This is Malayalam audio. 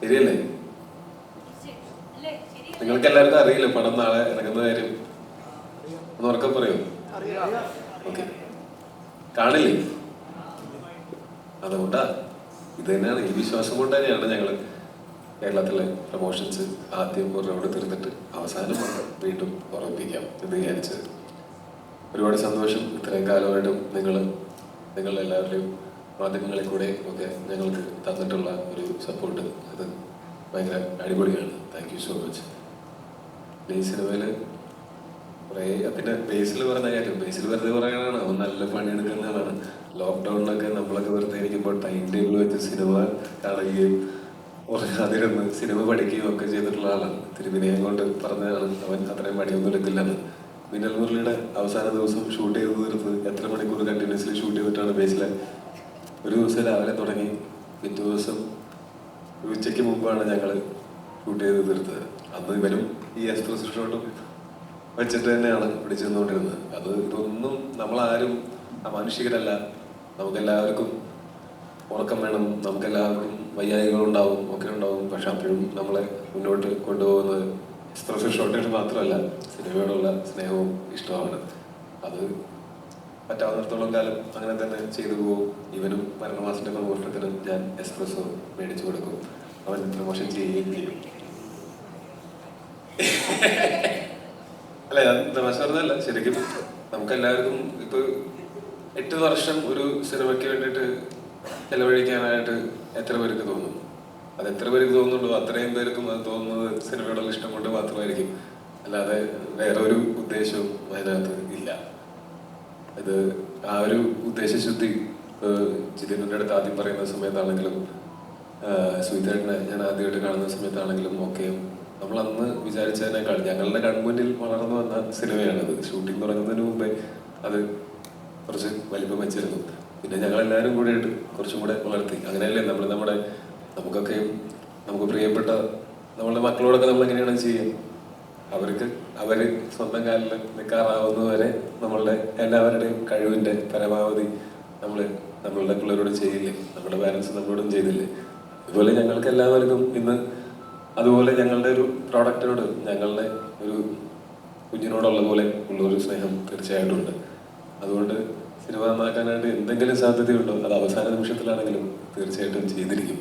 ശരിയല്ലേ? നിങ്ങൾക്ക് എല്ലാവർക്കും അറിയില്ല പടം നാളെ ഇറങ്ങുന്ന കാര്യം? ഒന്ന് ഉറക്കം പറയൂ. ഓക്കെ, കാണില്ലേ? അതുകൊണ്ടാ, ഇത് തന്നെയാണ്, ഈ വിശ്വാസം കൊണ്ട് തന്നെയാണ് ഞങ്ങൾ കേരളത്തിലെ പ്രൊമോഷൻസ് ആദ്യം ഒരു റൗണ്ട് തീർത്തിട്ട് അവസാനം വീണ്ടും ഉറപ്പിക്കാം എന്ന് വിചാരിച്ചത്. ഒരുപാട് സന്തോഷം ഇത്രയും കാലമായിട്ടും നിങ്ങളെല്ലാവരുടെയും മാധ്യമങ്ങളിൽ കൂടെ ഒക്കെ ഞങ്ങൾക്ക് തന്നിട്ടുള്ള ഒരു സപ്പോർട്ട്, അത് ഭയങ്കര അടിപൊളിയാണ്. Thank you so much. ഈ സിനിമയിൽ കുറേ, പിന്നെ ബേസിൽ പറഞ്ഞ കാര്യം, ബേസിൽ വെറുതെ പറയാനാണ്, അവൻ നല്ല പണിയെടുക്കുന്നതാണ്. ലോക്ക്ഡൗണിലൊക്കെ നമ്മളൊക്കെ വെറുതെ ഇരിക്കുമ്പോൾ ടൈം ടേബിൾ വെച്ച് സിനിമ കാണുകയും അതിരുന്ന് സിനിമ പഠിക്കുകയും ഒക്കെ ചെയ്തിട്ടുള്ള ആളാണ്. തിരുവിനയം കൊണ്ട് പറഞ്ഞതാണ് അവൻ അത്രയും പണിയൊന്നും എടുക്കില്ലെന്ന്. മിന്നൽ മുരളിയുടെ അവസാന ദിവസം ഷൂട്ട് ചെയ്ത് തീർത്ത് എത്ര മണിക്കൂർ കണ്ടിന്യൂസ്ലി ഷൂട്ട് ചെയ്തിട്ടാണ് ബേസിലെ. ഒരു ദിവസം രാവിലെ തുടങ്ങി പിറ്റേ ദിവസം ഉച്ചയ്ക്ക് മുമ്പാണ് ഞങ്ങൾ ഷൂട്ട് ചെയ്ത് തീർത്തത്. അന്ന് ഇവരും ഈ എക്സ്പ്രസ് ഷോട്ടും വെച്ചിട്ട് തന്നെയാണ് പിടിച്ചു നിന്നുകൊണ്ടിരുന്നത്. അത് ഇതൊന്നും നമ്മളാരും അമാനുഷികരല്ല. നമുക്കെല്ലാവർക്കും ഉറക്കം വേണം, നമുക്കെല്ലാവർക്കും വയ്യായികളുണ്ടാവും, ഒക്കെ ഉണ്ടാവും. പക്ഷെ അപ്പോഴും നമ്മളെ മുന്നോട്ട് കൊണ്ടുപോകുന്നത് എക്സ്പ്രസ് ഷോട്ടുകൾ മാത്രമല്ല, സിനിമയോടുള്ള സ്നേഹവും ഇഷ്ടമാണ്. അത് പറ്റാവുന്നിടത്തോളം കാലം അങ്ങനെ തന്നെ ചെയ്തു പോകും. ഇവനും മരണമാസത്തിന്റെ പ്രമോഷണത്തിന് ഞാൻ എക്സ്പ്രസ്സോ മേടിച്ചു കൊടുക്കും, അവൻ പ്രമോഷൻ ചെയ്യുകയും ചെയ്യും. അല്ല, തമാശ പറഞ്ഞല്ല, ശരിക്കും നമുക്കെല്ലാവർക്കും ഇപ്പൊ 8 വർഷം ഒരു സിനിമയ്ക്ക് വേണ്ടിയിട്ട് ചെലവഴിക്കാനായിട്ട് എത്ര പേർക്ക് തോന്നും? അത് എത്ര പേർക്ക് തോന്നുന്നുള്ളൂ, അത്രയും പേർക്കും അത് തോന്നുന്നത് സിനിമയോടുള്ള ഇഷ്ടം കൊണ്ട് മാത്രമായിരിക്കും, അല്ലാതെ വേറെ ഒരു ഉദ്ദേശവും അതിനകത്ത് ഇല്ല. ഇത് ആ ഒരു ഉദ്ദേശശുദ്ധി ജിതിന്റെ അടുത്ത് ആദ്യം പറയുന്ന സമയത്താണെങ്കിലും സുഹിതേട്ടനെ ഞാൻ ആദ്യമായിട്ട് കാണുന്ന സമയത്താണെങ്കിലും ഒക്കെ നമ്മൾ അന്ന് വിചാരിച്ചതിനേക്കാൾ ഞങ്ങളുടെ കൺമുന്നിൽ വളർന്നു വന്ന സിനിമയാണത്. ഷൂട്ടിംഗ് തുടങ്ങുന്നതിന് മുമ്പേ അത് കുറച്ച് വലിപ്പം വെച്ചിരുന്നു. പിന്നെ ഞങ്ങളെല്ലാവരും കൂടെയായിട്ട് കുറച്ചും കൂടെ വളർത്തി. അങ്ങനെയല്ലേ നമുക്ക് പ്രിയപ്പെട്ട നമ്മളുടെ മക്കളോടൊക്കെ നമ്മൾ എങ്ങനെയാണ് ചെയ്യുക? അവര് സ്വന്തം കാലിൽ നിൽക്കാറാവുന്നതുവരെ നമ്മളുടെ എല്ലാവരുടെയും കഴിവിന്റെ പരമാവധി നമ്മളുടെ പിള്ളേരോട് ചെയ്യില്ലേ? നമ്മുടെ പാരൻസ് നമ്മളോടും ചെയ്തില്ലേ? അതുപോലെ ഞങ്ങൾക്ക് എല്ലാവർക്കും ഇന്ന് അതുപോലെ ഞങ്ങളുടെ ഒരു പ്രോഡക്റ്റിനോട്, ഞങ്ങളുടെ ഒരു കുഞ്ഞിനോടുള്ള പോലെ ഉള്ളൊരു സ്നേഹം തീർച്ചയായിട്ടും ഉണ്ട്. അതുകൊണ്ട് സിനിമ നന്നാക്കാനായിട്ട് എന്തെങ്കിലും സാധ്യതയുണ്ടോ, അത് അവസാന നിമിഷത്തിലാണെങ്കിലും തീർച്ചയായിട്ടും ചെയ്തിരിക്കും.